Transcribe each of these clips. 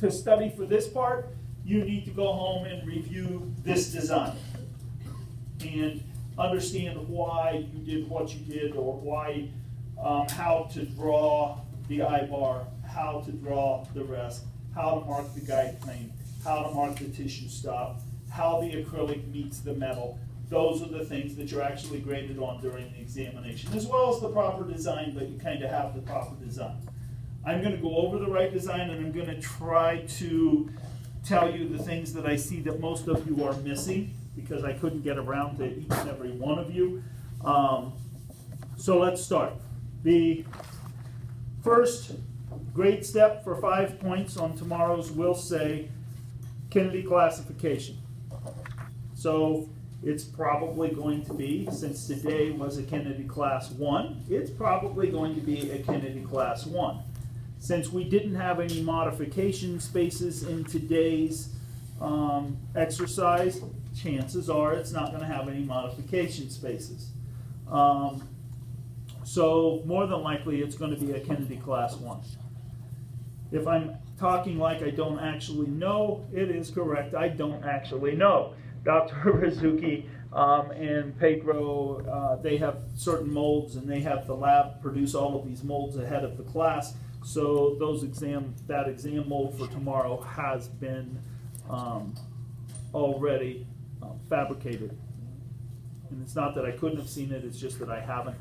to study for this part, you need to go home and review this design and understand why you did what you did, or why, how to draw the I-bar, how to draw the rest, how to mark the guide plane, how to mark the tissue stop, how the acrylic meets the metal. Those are the things that you're actually graded on during the examination, as well as the proper design, but you kind of have the proper design. I'm going to go over the right design, and I'm going to try to tell you the things that I see that most of you are missing, because I couldn't get around to each and every one of you. So let's start. The first grade step for 5 points on tomorrow's will say Kennedy classification. So it's probably going to be, since today was a Kennedy Class 1, it's probably going to be a Kennedy Class 1. Since we didn't have any modification spaces in today's exercise, chances are it's not going to have any modification spaces. So more than likely it's going to be a Kennedy Class 1. If I'm talking like I don't actually know, it is correct. I don't actually know. Dr. Rizuki and Pedro, they have certain molds, and they have the lab produce all of these molds ahead of the class. So that exam mold for tomorrow has been already fabricated. And it's not that I couldn't have seen it, it's just that I haven't.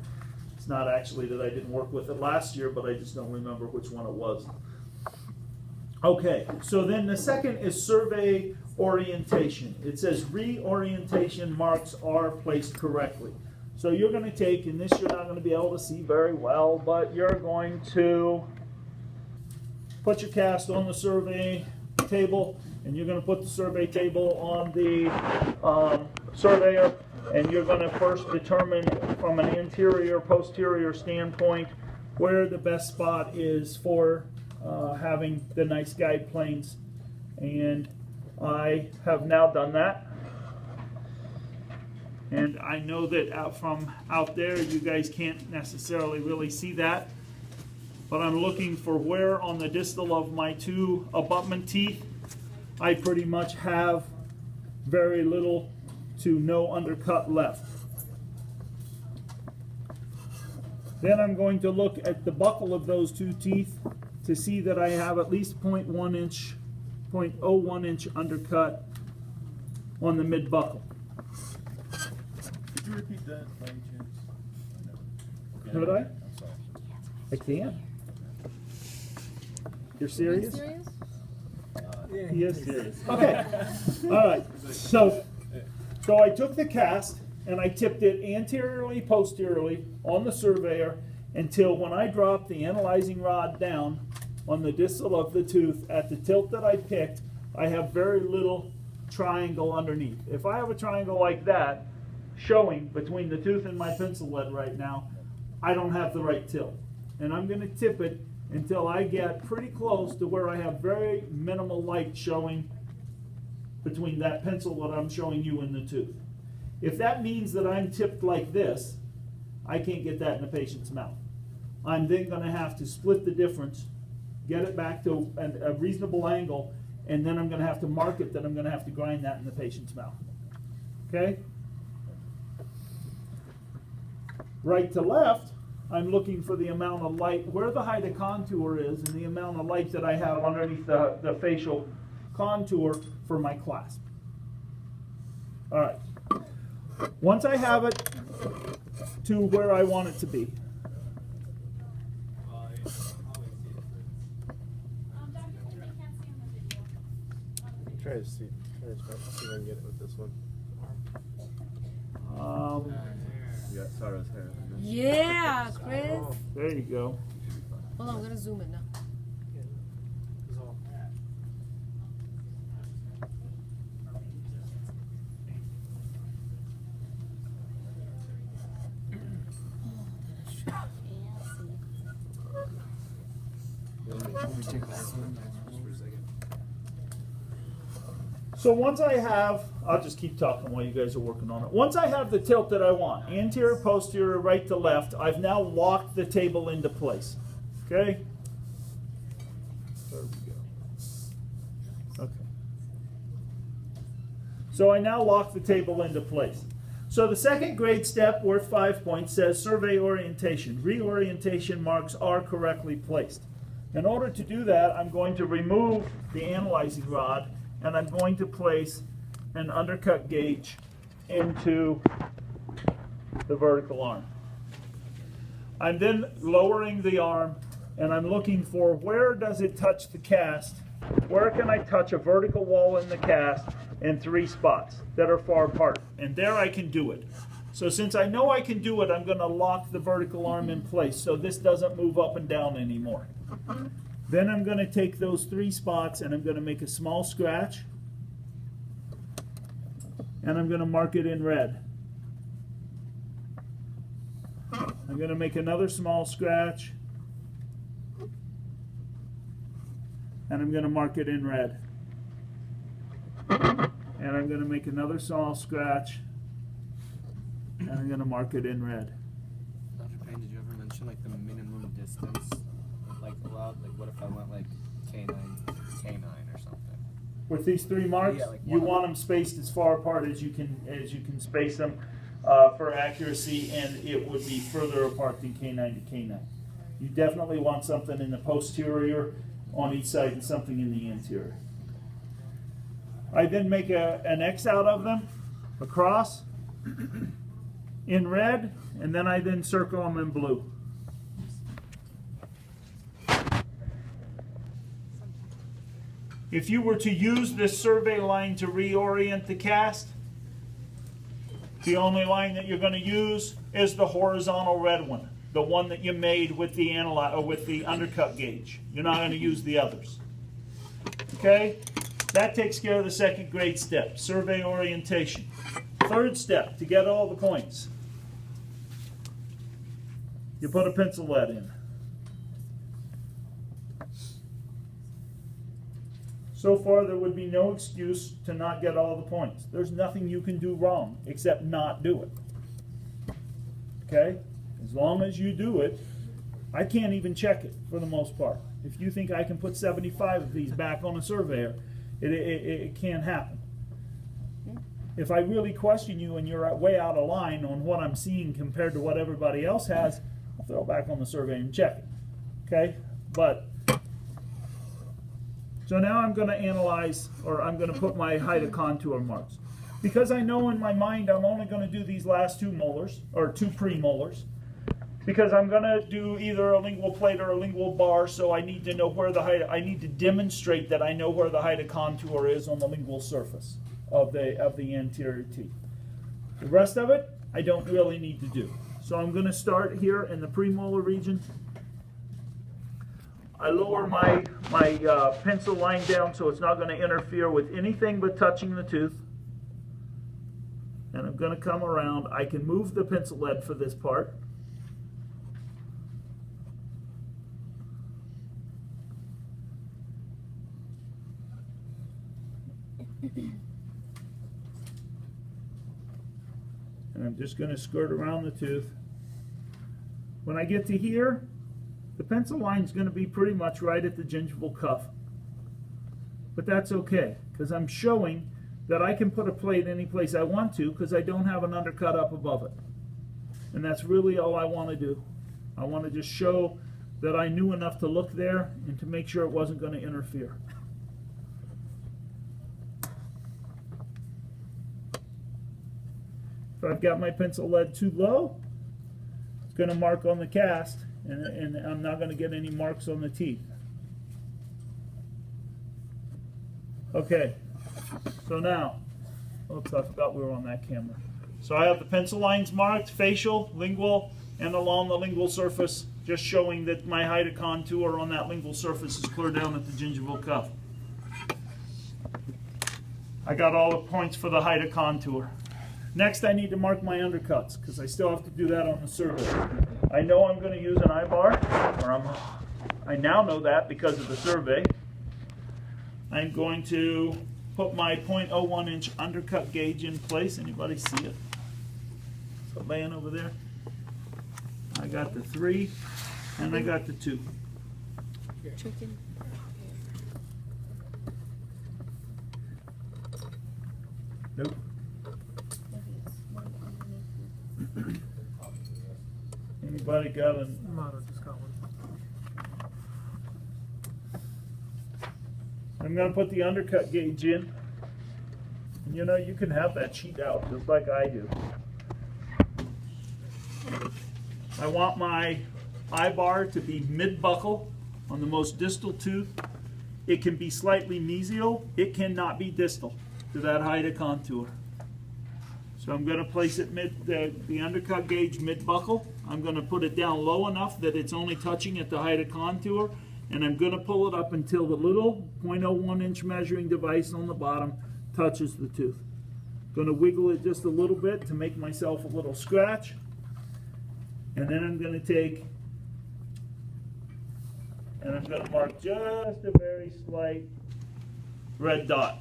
It's not actually that I didn't work with it last year, but I just don't remember which one it was. Okay, so then the second is survey orientation. It says reorientation marks are placed correctly. So you're going to take, and this you're not going to be able to see very well, but you're going to put your cast on the survey table, and you're going to put the survey table on the surveyor, and you're going to first determine from an anterior posterior standpoint where the best spot is for having the nice guide planes. And I have now done that, and I know that from out there you guys can't necessarily really see that, but I'm looking for where on the distal of my two abutment teeth I pretty much have very little to no undercut left. Then I'm going to look at the buckle of those two teeth to see that I have at least 0.1 inch undercut on the mid buckle. Could you repeat that by any chance? Could I? I'm sorry. I can. You're serious? Yeah, He is serious. Okay. All right. So I took the cast and I tipped it anteriorly, posteriorly on the surveyor until when I dropped the analyzing rod down on the distal of the tooth at the tilt that I picked, I have very little triangle underneath. If I have a triangle like that showing between the tooth and my pencil lead right now, I don't have the right tilt. And I'm going to tip it until I get pretty close to where I have very minimal light showing between that pencil that I'm showing you in the tooth. If that means that I'm tipped like this, I can't get that in the patient's mouth. I'm then going to have to split the difference, get it back to a reasonable angle, and then I'm going to have to mark it that I'm going to have to grind that in the patient's mouth. Okay? Right to left, I'm looking for the amount of light, where the height of contour is, and the amount of light that I have underneath the facial contour for my clasp. All right. Once I have it to where I want it to be, Try to see if I can get it with this one. Yeah, Sarah's hair. Yeah, Chris. Oh. there you go. Hold on, I'm gonna zoom in now. So once I have, I'll just keep talking while you guys are working on it. Once I have the tilt that I want, anterior, posterior, right to left, I've now locked the table into place. Okay? There we go. Okay. So I now lock the table into place. So the second grade step, worth 5 points, says survey orientation. Reorientation marks are correctly placed. In order to do that, I'm going to remove the analyzing rod, and I'm going to place an undercut gauge into the vertical arm. I'm then lowering the arm, and I'm looking for where does it touch the cast, where can I touch a vertical wall in the cast in 3 spots that are far apart, and there I can do it. So since I know I can do it, I'm going to lock the vertical arm in place so this doesn't move up and down anymore. Then I'm going to take those 3 spots and I'm going to make a small scratch, and I'm going to mark it in red. I'm going to make another small scratch, and I'm going to mark it in red. And I'm going to make another small scratch, and I'm going to mark it in red. Dr. Payne, did you ever mention like the minimum distance like allowed? Like what if I went like K9 or something? With these 3 marks, Yeah, like you one. want them spaced as far apart as you can space them for accuracy, and it would be further apart than K9 to K9. You definitely want something in the posterior on each side and something in the anterior. I then make an X out of them, across, in red, and then I then circle them in blue. If you were to use this survey line to reorient the cast, the only line that you're going to use is the horizontal red one, the one that you made with the undercut gauge. You're not going to use the others. Okay? That takes care of the second grade step, survey orientation. Third step, to get all the points. You put a pencil lead in. So far, there would be no excuse to not get all the points. There's nothing you can do wrong except not do it. Okay? As long as you do it, I can't even check it for the most part. If you think I can put 75 of these back on a surveyor, it can't happen. If I really question you and you're way out of line on what I'm seeing compared to what everybody else has, I'll throw it back on the survey and check it. Okay? So now I'm going to analyze, or I'm going to put my height of contour marks. Because I know in my mind I'm only going to do these last 2 molars, or 2 premolars, because I'm going to do either a lingual plate or a lingual bar, so I need to know where the height, I need to demonstrate that I know where the height of contour is on the lingual surface of the anterior teeth. The rest of it, I don't really need to do. So I'm going to start here in the premolar region. I lower my pencil line down so it's not going to interfere with anything but touching the tooth. And I'm going to come around. I can move the pencil lead for this part. And I'm just going to skirt around the tooth. When I get to here, the pencil line is going to be pretty much right at the gingival cuff. But that's okay, because I'm showing that I can put a plate any place I want to because I don't have an undercut up above it. And that's really all I want to do. I want to just show that I knew enough to look there and to make sure it wasn't going to interfere. If I've got my pencil lead too low, it's going to mark on the cast, and I'm not going to get any marks on the teeth. Okay, so now, oops, I forgot we were on that camera. So I have the pencil lines marked, facial, lingual, and along the lingual surface, just showing that my height of contour on that lingual surface is clear down at the gingival cuff. I got all the points for the height of contour. Next, I need to mark my undercuts, because I still have to do that on the survey. I know I'm going to use an I-bar, I now know that because of the survey. I'm going to put my 0.01 inch undercut gauge in place. Anybody see it? It's laying over there. I got the 3 and I got the 2. Chicken. Nope. Anybody got a? Model just got one. I'm going to put the undercut gauge in. And you know, you can have that sheet out just like I do. I want my eye bar to be mid-buckle on the most distal tooth. It can be slightly mesial. It cannot be distal to that height of contour. So I'm going to place it the undercut gauge mid-buckle. I'm going to put it down low enough that it's only touching at the height of contour. And I'm going to pull it up until the little 0.01 inch measuring device on the bottom touches the tooth. Going to wiggle it just a little bit to make myself a little scratch. And then I'm going to take and I'm going to mark just a very slight red dot.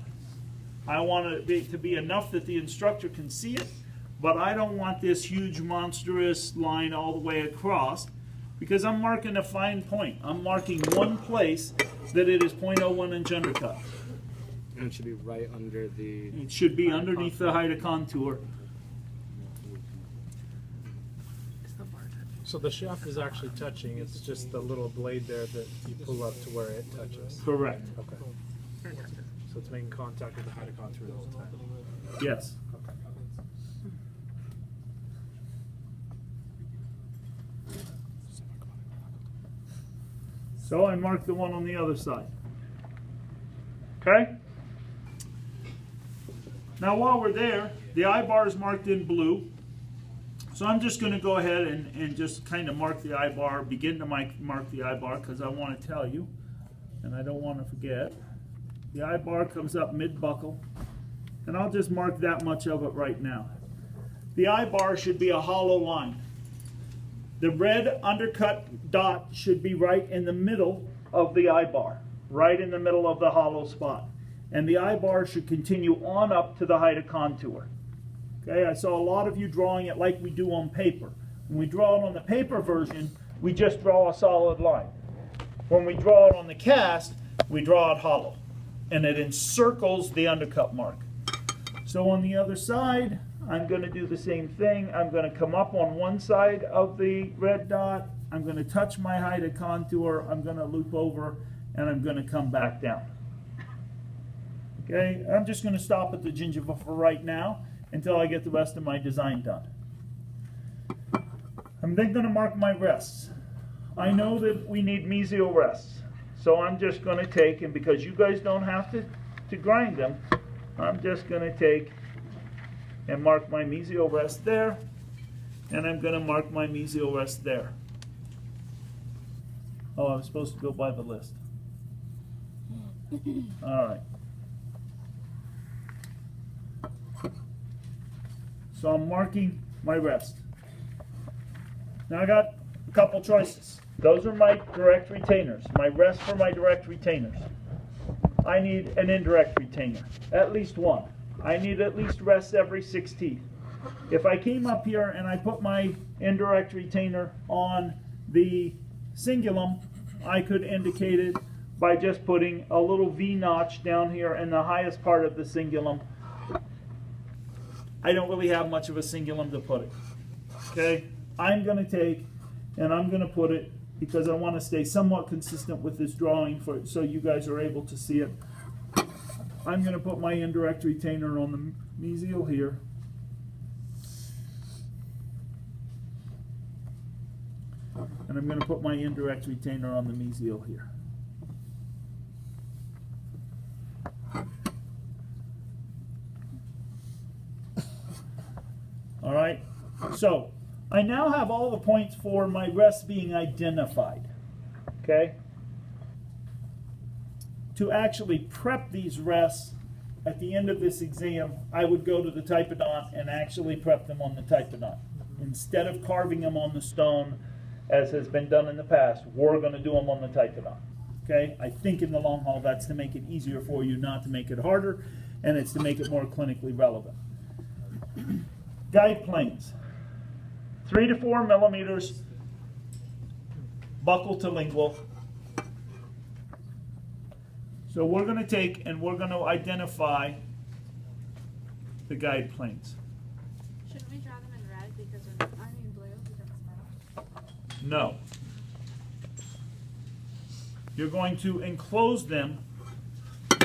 I want it to be enough that the instructor can see it, but I don't want this huge monstrous line all the way across, because I'm marking a fine point. I'm marking one place that it is 0.01 inch undercut. And it should be right under the... It should be underneath the height of contour. So the shaft is actually touching, it's just the little blade there that you pull up to where it touches. Correct. Okay. So it's making contact with the height of contour the whole time. Yes. Okay. So I marked the one on the other side. Okay? Now while we're there, the eye bar is marked in blue. So I'm just going to go ahead and just kind of mark the eye bar, begin to mark the eye bar, because I want to tell you, and I don't want to forget. The eye bar comes up mid-buckle, and I'll just mark that much of it right now. The eye bar should be a hollow line. The red undercut dot should be right in the middle of the eye bar, right in the middle of the hollow spot. And the eye bar should continue on up to the height of contour. Okay, I saw a lot of you drawing it like we do on paper. When we draw it on the paper version, we just draw a solid line. When we draw it on the cast, we draw it hollow, and it encircles the undercut mark. So on the other side, I'm going to do the same thing. I'm going to come up on one side of the red dot. I'm going to touch my height of contour. I'm going to loop over, and I'm going to come back down. Okay, I'm just going to stop at the gingiva for right now until I get the rest of my design done. I'm then going to mark my rests. I know that we need mesial rests, so I'm just going to take, and because you guys don't have to grind them, I'm just going to take and mark my mesial rest there, and I'm going to mark my mesial rest there. Oh, I was supposed to go by the list. All right. So I'm marking my rest. Now I got a couple choices. Those are my direct retainers, my rest for my direct retainers. I need an indirect retainer, at least one. I need at least rests every 6 teeth. If I came up here and I put my indirect retainer on the cingulum, I could indicate it by just putting a little V notch down here in the highest part of the cingulum. I don't really have much of a cingulum to put it. Okay, I'm going to take and I'm going to put it, because I want to stay somewhat consistent with this drawing so you guys are able to see it. I'm going to put my indirect retainer on the mesial here. And I'm going to put my indirect retainer on the mesial here. All right, so I now have all the points for my rests being identified, okay? To actually prep these rests at the end of this exam, I would go to the typodont and actually prep them on the typodont. Instead of carving them on the stone, as has been done in the past, we're going to do them on the typodont, okay? I think in the long haul that's to make it easier for you, not to make it harder, and it's to make it more clinically relevant. Guide planes, 3 to 4 millimeters, buccal to lingual. So we're going to take and we're going to identify the guide planes. Shouldn't we draw them in red because I mean blue because it's metal? No. You're going to enclose them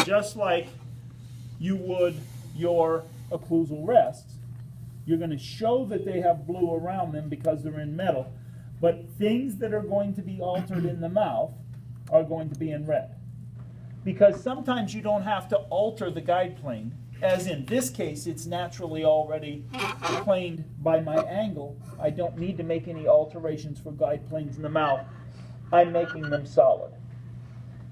just like you would your occlusal rests. You're going to show that they have blue around them because they're in metal, but things that are going to be altered in the mouth are going to be in red. Because sometimes you don't have to alter the guide plane, as in this case it's naturally already planed by my angle. I don't need to make any alterations for guide planes in the mouth. I'm making them solid.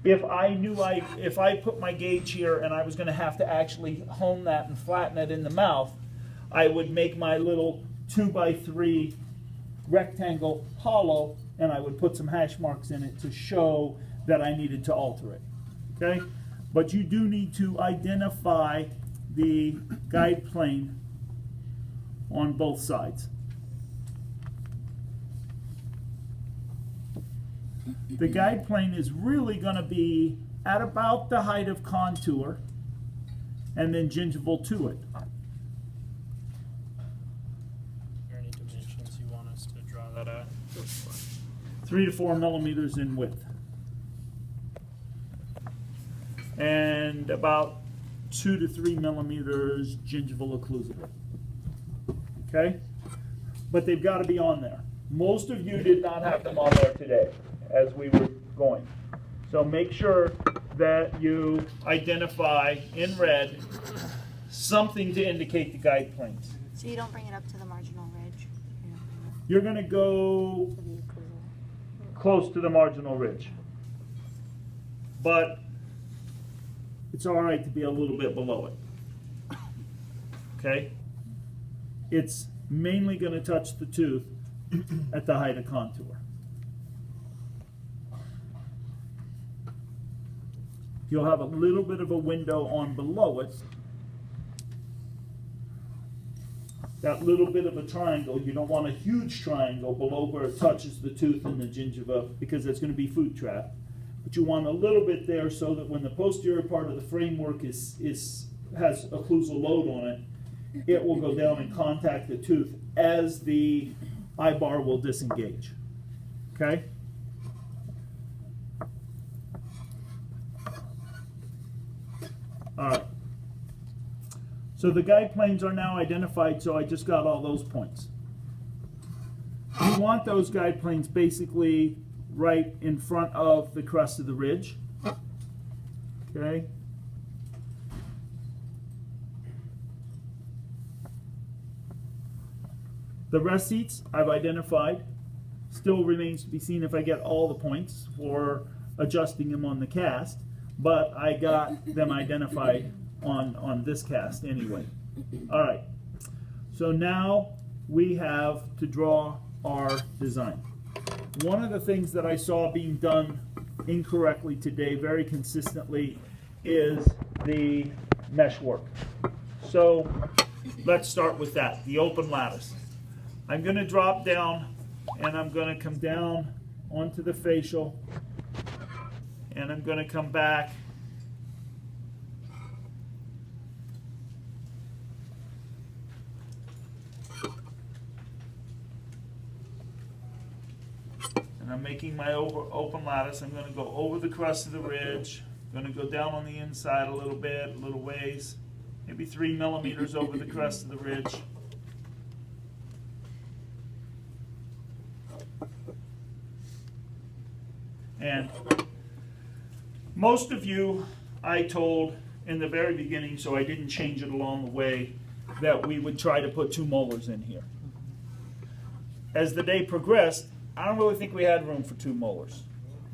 If I knew if I put my gauge here and I was going to have to actually hone that and flatten it in the mouth, I would make my little 2x3 rectangle hollow and I would put some hash marks in it to show that I needed to alter it. Okay? But you do need to identify the guide plane on both sides. The guide plane is really going to be at about the height of contour and then gingival to it. Are there any dimensions you want us to draw that at? 3 to 4 millimeters in width. And about 2 to 3 millimeters gingival occlusively. Okay? But they've got to be on there. Most of you did not have them on there today as we were going. So make sure that you identify in red something to indicate the guide planes. So you don't bring it up to the marginal ridge? You're going to go close to the marginal ridge. But it's all right to be a little bit below it. Okay? It's mainly going to touch the tooth at the height of contour. You'll have a little bit of a window on below it. That little bit of a triangle, you don't want a huge triangle below where it touches the tooth and the gingiva because it's going to be food trap. But you want a little bit there so that when the posterior part of the framework has occlusal load on it, it will go down and contact the tooth as the eye bar will disengage. Okay? All right. So the guide planes are now identified, so I just got all those points. You want those guide planes basically right in front of the crest of the ridge. Okay? The rest seats I've identified. Still remains to be seen if I get all the points for adjusting them on the cast, but I got them identified on this cast anyway. All right, so now we have to draw our design. One of the things that I saw being done incorrectly today very consistently is the mesh work. So let's start with that, the open lattice. I'm going to drop down and I'm going to come down onto the facial and I'm going to come back and I'm making my open lattice. I'm going to go over the crest of the ridge. I'm going to go down on the inside a little bit, a little ways, maybe 3 millimeters over the crest of the ridge. And most of you, I told in the very beginning, so I didn't change it along the way, that we would try to put 2 molars in here. As the day progressed, I don't really think we had room for 2 molars.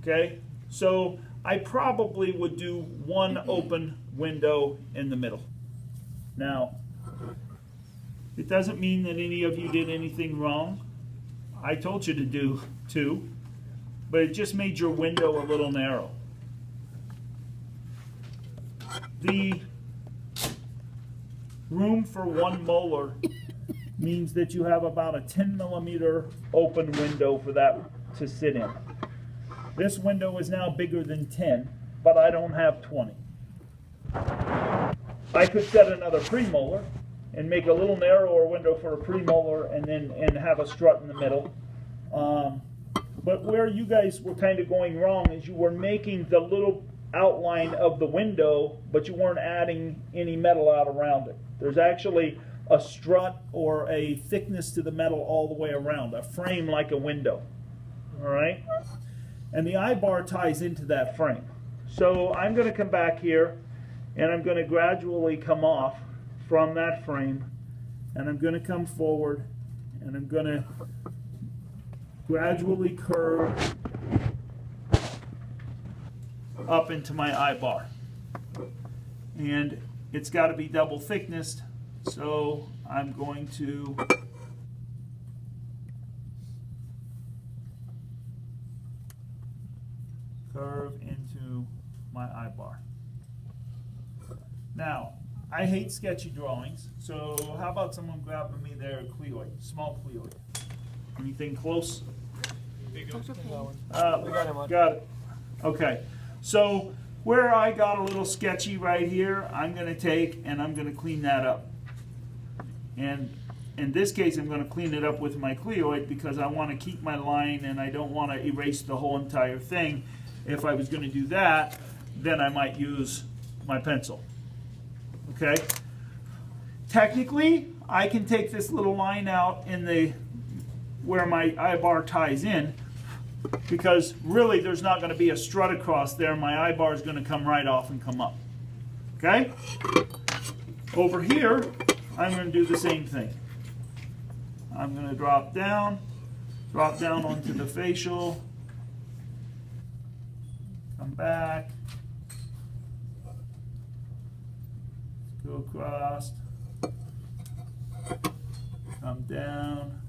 Okay? So I probably would do 1 open window in the middle. Now, it doesn't mean that any of you did anything wrong. I told you to do 2. But it just made your window a little narrow. The room for 1 molar means that you have about a 10 millimeter open window for that to sit in. This window is now bigger than 10, but I don't have 20. I could set another premolar, and make a little narrower window for a premolar, and have a strut in the middle. But where you guys were kind of going wrong is you were making the little outline of the window, but you weren't adding any metal out around it. There's actually a strut or a thickness to the metal all the way around, a frame like a window. All right? And the eye bar ties into that frame. So I'm going to come back here, and I'm going to gradually come off from that frame, and I'm going to come forward, and I'm going to gradually curve up into my eye bar. And it's got to be double thickness, so I'm going to curve into my eye bar. Now, I hate sketchy drawings, so how about someone grabbing me their Cleoid, small Cleoid? Anything close? Got it. Okay, so where I got a little sketchy right here, I'm going to take and I'm going to clean that up. And in this case, I'm going to clean it up with my Cleoid because I want to keep my line and I don't want to erase the whole entire thing. If I was going to do that, then I might use my pencil. Okay? Technically, I can take this little line out in the where my eye bar ties in, because really there's not going to be a strut across there. My eye bar is going to come right off and come up. Okay? Over here, I'm going to do the same thing. I'm going to drop down onto the facial, come back, go across, come down,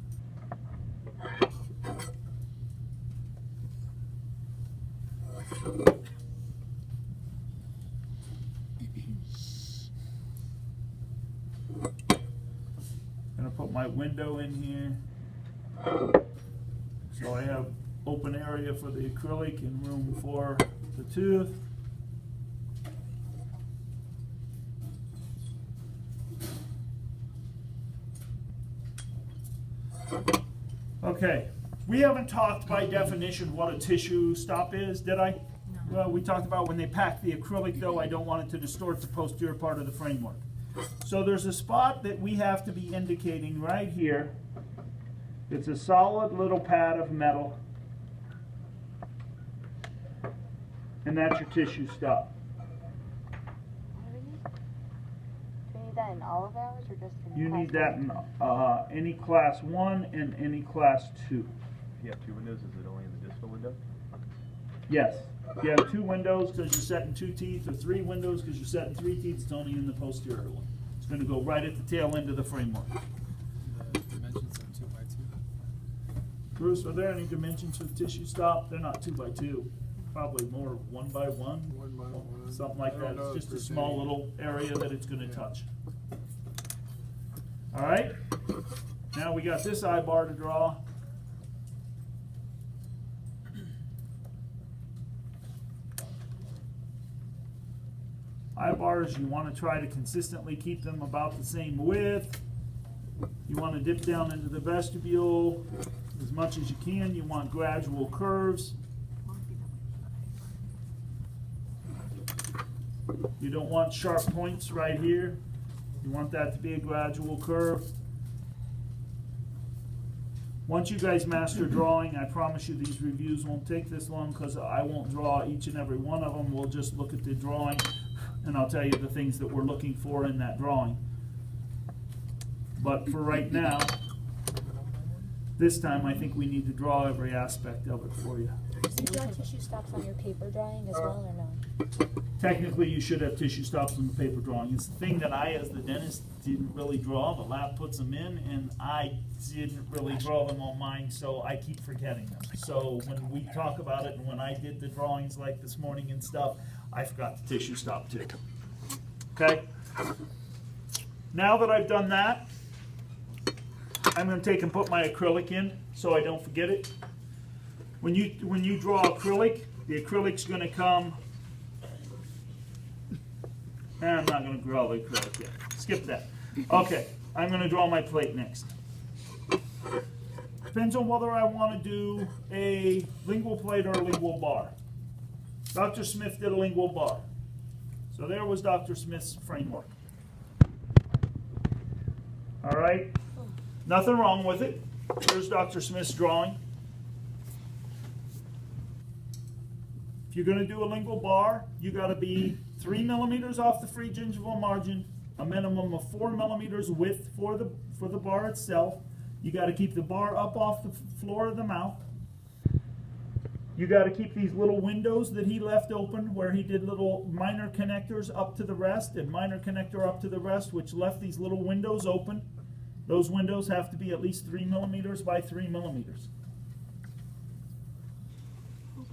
gonna put my window in here, so I have open area for the acrylic and room for the tooth. Okay, we haven't talked by definition what a tissue stop is, did I? No. Well, we talked about when they pack the acrylic, though, I don't want it to distort the posterior part of the framework. So there's a spot that we have to be indicating right here. It's a solid little pad of metal, and that's your tissue stop. Do you need that in all of ours or just in You class need that one? in any class 1 and any class 2. If you have 2 windows, is it only in the distal window? Yes. If you have 2 windows because you're setting 2 teeth, or 3 windows because you're setting 3 teeth, it's only in the posterior one. It's going to go right at the tail end of the framework. The dimensions are 2 by 2. Bruce, are there any dimensions for tissue stop? They're not 2 by 2. Probably more 1 by 1. 1 by 1. Something like that. It's just a small little area that it's going to touch. All right. Now we got this eye bar to draw. Eye bars, you want to try to consistently keep them about the same width. You want to dip down into the vestibule as much as you can. You want gradual curves. You don't want sharp points right here. You want that to be a gradual curve. Once you guys master drawing, I promise you these reviews won't take this long because I won't draw each and every one of them. We'll just look at the drawing and I'll tell you the things that we're looking for in that drawing. But for right now, this time I think we need to draw every aspect of it for you. Do you have tissue stops on your paper drawing as well or no? Technically, you should have tissue stops on the paper drawing. It's the thing that I, as the dentist, didn't really draw. The lab puts them in, and I didn't really draw them on mine, so I keep forgetting them. So when we talk about it, and when I did the drawings like this morning and stuff, I forgot the tissue stop too. Okay? Now that I've done that, I'm going to take and put my acrylic in so I don't forget it. When you draw acrylic, the acrylic's going to come. And I'm not going to draw the acrylic yet. Skip that. Okay, I'm gonna draw my plate next. Depends on whether I want to do a lingual plate or a lingual bar. Dr. Smith did a lingual bar. So there was Dr. Smith's framework. All right, nothing wrong with it. Here's Dr. Smith's drawing. If you're going to do a lingual bar, you got to be 3 millimeters off the free gingival margin, a minimum of 4 millimeters width for the bar itself. You got to keep the bar up off the floor of the mouth. You got to keep these little windows that he left open where he did little minor connectors up to the rest and minor connector up to the rest, which left these little windows open. Those windows have to be at least 3 millimeters by 3 millimeters.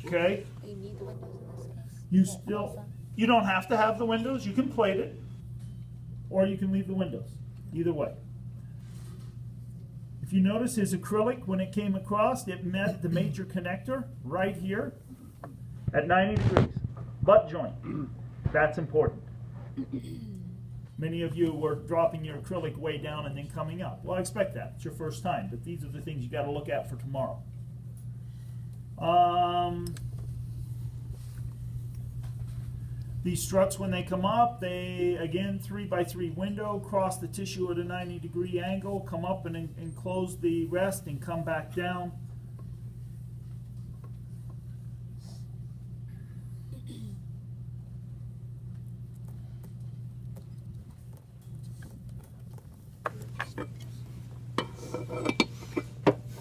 Okay? You need the windows in this case. You don't have to have the windows. You can plate it, or you can leave the windows. Either way. If you notice his acrylic, when it came across, it met the major connector right here at 90 degrees. Butt joint. That's important. Many of you were dropping your acrylic way down and then coming up. Well, I expect that. It's your first time, but these are the things you got to look at for tomorrow. These struts, when they come up, they, again, 3 by 3 window, cross the tissue at a 90-degree angle, come up and enclose the rest and come back down.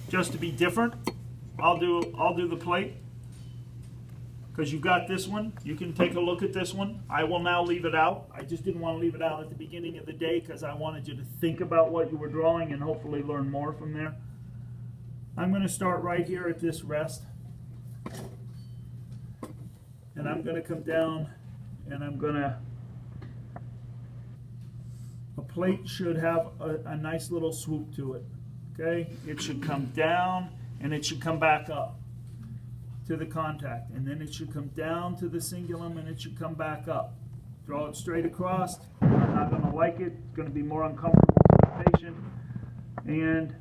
Just to be different, I'll do the plate. Because you've got this one, you can take a look at this one. I will now leave it out. I just didn't want to leave it out at the beginning of the day because I wanted you to think about what you were drawing and hopefully learn more from there. I'm going to start right here at this rest. And I'm going to come down and I'm going to, a plate should have a nice little swoop to it. Okay? It should come down and it should come back up to the contact, and then it should come down to the cingulum and it should come back up. Draw it straight across. I'm not going to like it. It's going to be more uncomfortable for the patient, and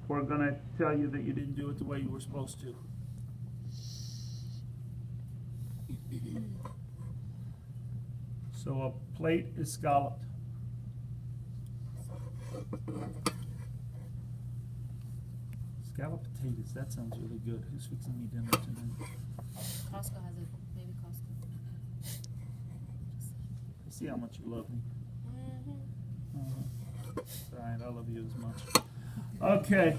we're going to tell you that you didn't do it the way you were supposed to. So a plate is scalloped. Scalloped potatoes, that sounds really good. Who's fixing me dinner tonight? Costco has it. Maybe Costco. I see how much you love me. It's all right, I love you as much. Okay.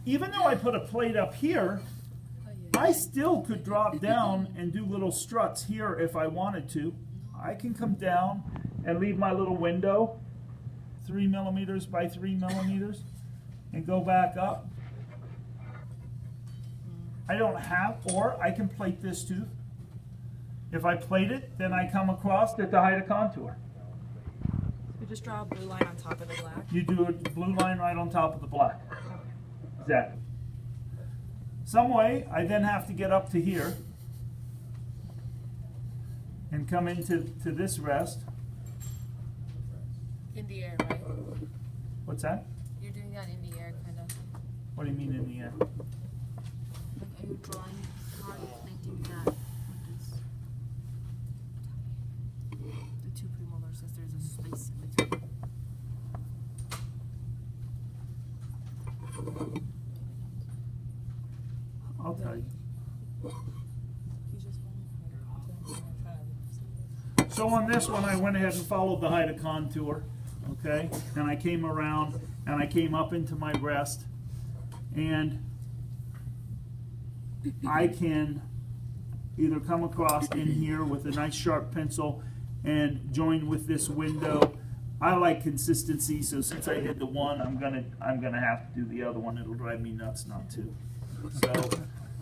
Even though I put a plate up here, I still could drop down and do little struts here if I wanted to. I can come down and leave my little window, 3 millimeters by 3 millimeters. And go back up. I don't have, or I can plate this too. If I plate it, then I come across at the height of contour. We just draw a blue line on top of the black. You do a blue line right on top of the black. Exactly. Some way, I then have to get up to here and come into this rest. In the air, right? What's that? You're doing that in the air, kind of. What do you mean in the air? Like, are you drawing hard plating that with this? The 2 premolars, since there's a space in between. I'll tell you. So on this one, I went ahead and followed the height of contour, okay? And I came around and I came up into my rest, and I can either come across in here with a nice sharp pencil and join with this window. I like consistency, so since I did the one, I'm gonna have to do the other one. It'll drive me nuts not to.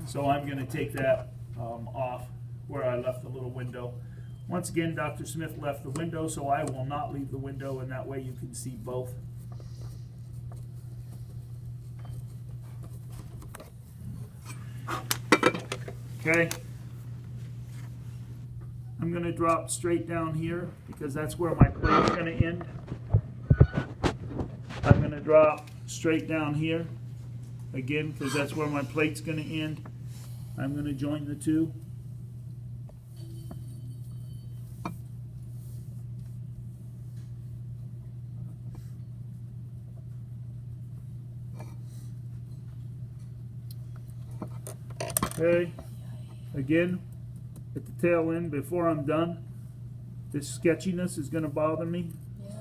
So I'm gonna take that off where I left the little window. Once again, Dr. Smith left the window, so I will not leave the window, and that way you can see both. Okay. I'm I'm going to drop straight down here because that's where my plate's going to end. I'm going to drop straight down here again because that's where my plate's going to end. I'm going to join the two. Okay, again, at the tail end, before I'm done, this sketchiness is going to bother me.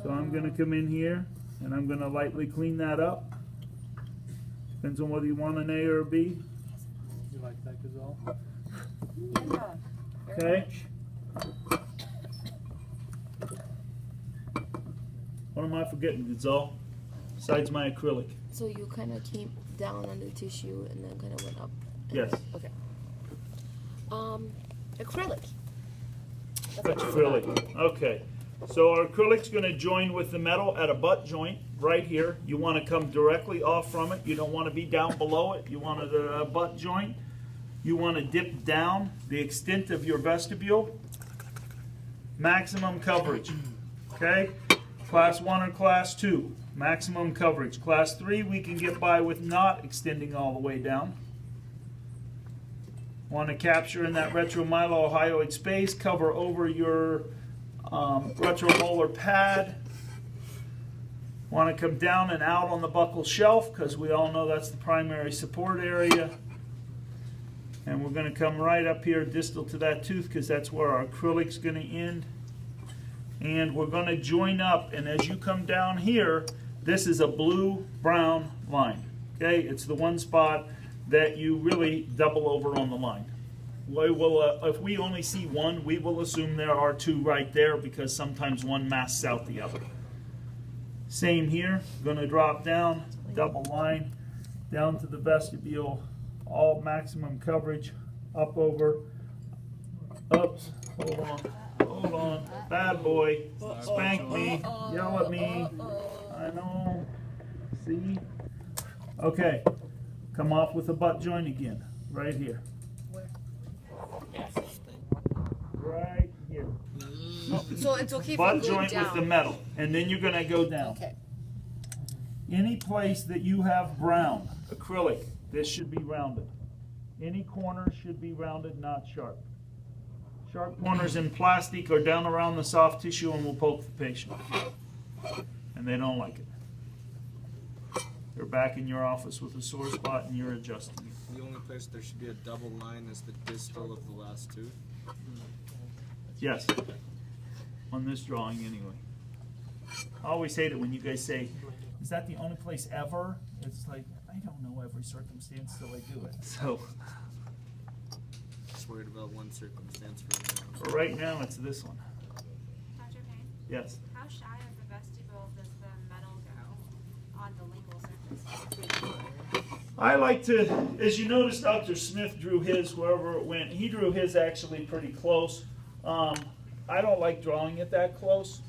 So I'm going to come in here and I'm going to lightly clean that up. Depends on whether you want an A or a B. You like that, Gazelle? Yeah. Okay. What am I forgetting, Gazelle? Besides my acrylic. So you kind of came down on the tissue and then kind of went up. Yes. Okay. Acrylic. That's acrylic. Okay. So our acrylic's going to join with the metal at a butt joint right here. You want to come directly off from it. You don't want to be down below it. You want it at a butt joint. You want to dip down the extent of your vestibule. Maximum coverage. Okay? Class 1 or Class 2. Maximum coverage. Class 3 we can get by with not extending all the way down. Want to capture in that retromylohyoid space, cover over your retromolar pad. Want to come down and out on the buccal shelf because we all know that's the primary support area. And we're going to come right up here distal to that tooth because that's where our acrylic's going to end. And we're going to join up, and as you come down here, this is a blue-brown line. Okay, it's the one spot that you really double over on the line. We will, if we only see one, we will assume there are two right there because sometimes one masks out the other. Same here, going to drop down, double line, down to the vestibule, all maximum coverage, up over, oops, hold on, bad boy, spank me, yell at me, I know, see? Okay, come off with a butt joint again, right here. Right here. So it's okay Butt if you go joint down. with the metal, and then you're going to go down. Okay. Any place that you have brown, acrylic, this should be rounded. Any corner should be rounded, not sharp. Sharp corners in plastic or down around the soft tissue and will poke the patient. And they don't like it. You're back in your office with a sore spot and you're adjusting it. The only place there should be a double line is the distal of the last tooth. Yes. On this drawing anyway. I always hate it when you guys say, is that the only place ever? It's like, I don't know every circumstance till I do it. So, Just worried about one circumstance for for right now, it's this one. Dr. Payne, Yes. how shy of the vestibule does the metal go on the lingual surface? I like to, as you notice, Dr. Smith drew his wherever it went. He drew his actually pretty close. I don't like drawing it that close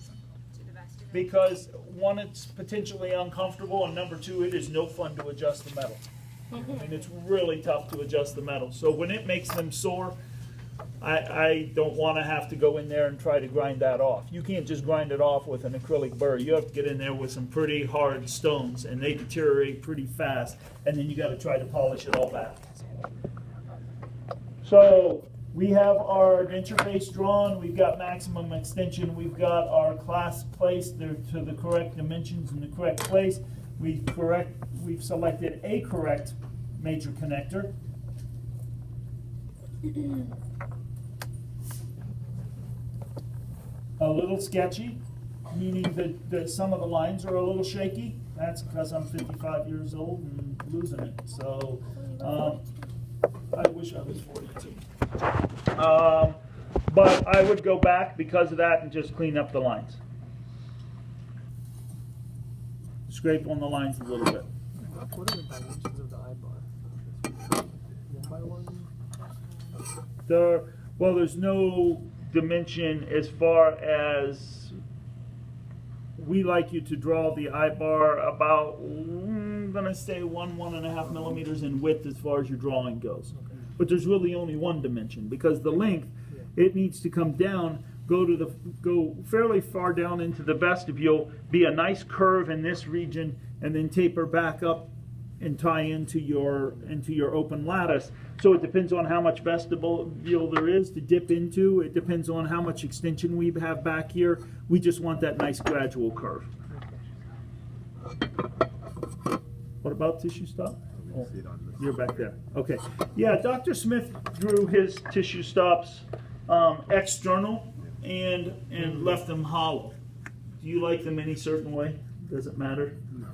To the vestibule? because one, it's potentially uncomfortable, and number two, it is no fun to adjust the metal. And it's really tough to adjust the metal. So when it makes them sore, I don't want to have to go in there and try to grind that off. You can't just grind it off with an acrylic burr. You have to get in there with some pretty hard stones, and they deteriorate pretty fast, and then you got to try to polish it all back. So we have our denture base drawn. We've got maximum extension. We've got our clasp placed to the correct dimensions in the correct place. We've selected a correct major connector. A little sketchy, meaning that some of the lines are a little shaky. That's because I'm 55 years old and losing it. So I wish I was 42. But I would go back because of that and just clean up the lines. Scrape on the lines a little bit. What are the dimensions of the eyebar? 1 by 1? Well, there's no dimension as far as we like you to draw the eyebar about, I'm going to say 1.5 millimeters in width as far as your drawing goes. But there's really only one dimension because the length it needs to come down, go fairly far down into the vestibule, be a nice curve in this region, and then taper back up and tie into your open lattice. So it depends on how much vestibule there is to dip into. It depends on how much extension we have back here. We just want that nice gradual curve. What about tissue stop? Oh, you're back there. Okay. Yeah, Dr. Smith drew his tissue stops external and left them hollow. Do you like them any certain way? Does it matter? No.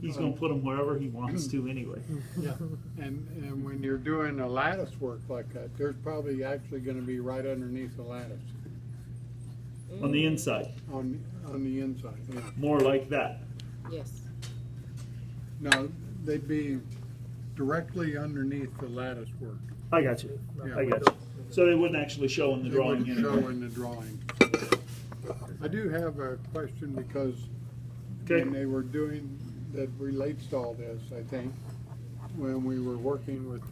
He's going to put them wherever he wants to anyway. Yeah, and when you're doing a lattice work like that, there's probably actually going to be right underneath the lattice On the inside. on the inside. Yeah. More like that. Yes. No, they'd be directly underneath the lattice work. I got you. Yeah. I got you. So they wouldn't actually show in the They drawing wouldn't anyway. show in the drawing. I do have a question because Okay. when they were doing, that relates to all this, I think, when we were working with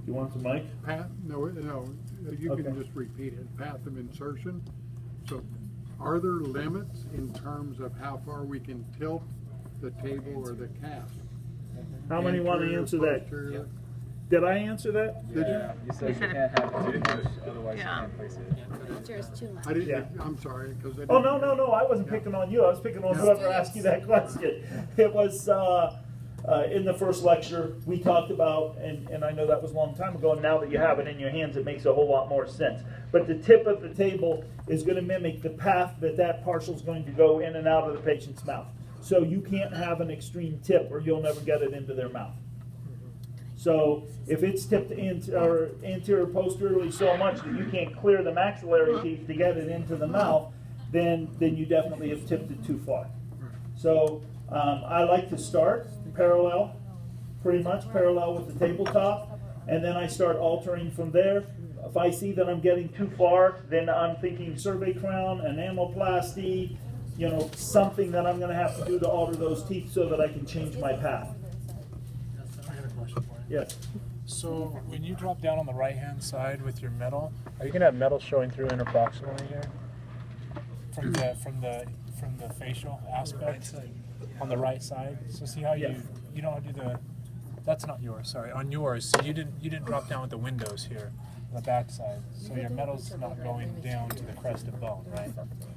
You want the mic? path, no, you Okay. can just repeat it, path of insertion. So are there limits in terms of how far we can tilt the table or the cast? How many want to Anterior, answer that? posterior? Did I answer that? Did you? Yeah, you said you can't have it too close, otherwise you can't place it. Yours too much. I didn't, Yeah. I'm sorry, because I didn't. Oh, no, I wasn't picking on you. I was picking on Yeah. whoever asked you that question. It was in the first lecture we talked about, and I know that was a long time ago, and now that you have it in your hands, it makes a whole lot more sense. But the tip of the table is going to mimic the path that partial is going to go in and out of the patient's mouth. So you can't have an extreme tip or you'll never get it into their mouth. So if it's tipped anterior posteriorly so much that you can't clear the maxillary teeth to get it into the mouth, then you definitely have tipped it too far. So I like to start parallel, pretty much parallel with the tabletop, and then I start altering from there. If I see that I'm getting too far, then I'm thinking survey crown, enamelplasty, something that I'm going to have to do to alter those teeth so that I can change my path. I got a question for you. Yes. So when you drop down on the right-hand side with your metal, are you gonna have metal showing through interproximally here? From the facial aspect on the right side. So see how you don't do the. That's not yours. Sorry, on yours. So you didn't drop down with the windows here on the back side. So your metal's not going down to the crest of bone, right?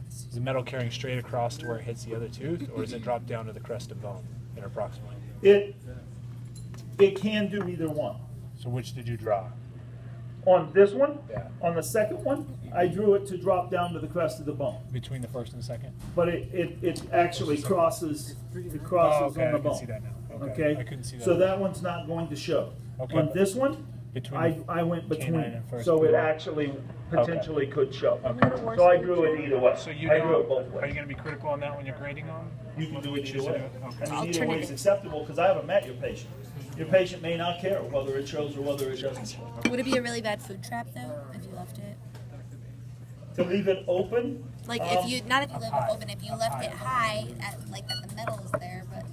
Is the metal carrying straight across to where it hits the other tooth, or does it drop down to the crest of bone interproximally? It can do either one. So which did you draw? On this one, Yeah. on the second one, I drew it to drop down to the crest of the bone. Between the first and the second? But it actually crosses Oh, on okay, the I can bone. see that now. Okay? I couldn't see that. So that one's not going to show. Okay. On this one, Between I went canine between, and first so it premolar. actually potentially could show. Okay. So I drew it either way. So you I drew it both are you ways. going to be critical on that when you're grading on? You can do it Choose either to way. do it? Okay. I mean, either way is acceptable because I haven't met your patient. Your patient may not care whether it shows or whether it doesn't show. Would it be a really bad food trap though if you left it? To leave it open, Like if you not if you leave it open, if you left it high at like that the metal is there, but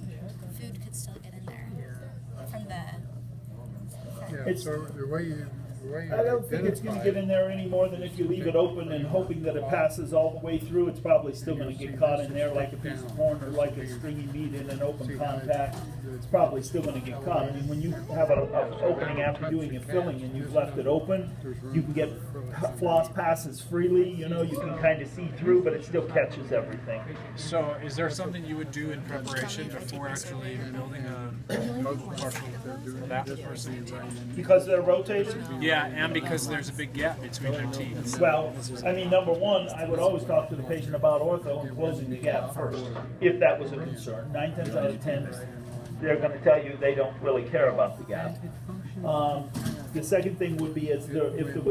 food could still get in there from the. Yeah, It's- so the way you I don't think it's going to get in there any more than if you leave it open and hoping that it passes all the way through. It's probably still going to get caught in there like a piece of corn or like a stringy meat in an open contact. It's probably still going to get caught. I mean, when you have an opening after doing a filling and you've left it open, you can get floss passes freely. You can kind of see through, but it still catches everything. So is there something you would do in preparation before actually building a partial for that person? Because they're rotated? Yeah, and because there's a big gap between their teeth. Well, I mean, number one, I would always talk to the patient about ortho and closing the gap first, if that was a concern. 9 times out of 10, they're going to tell you they don't really care about the gap. The second thing would be if there was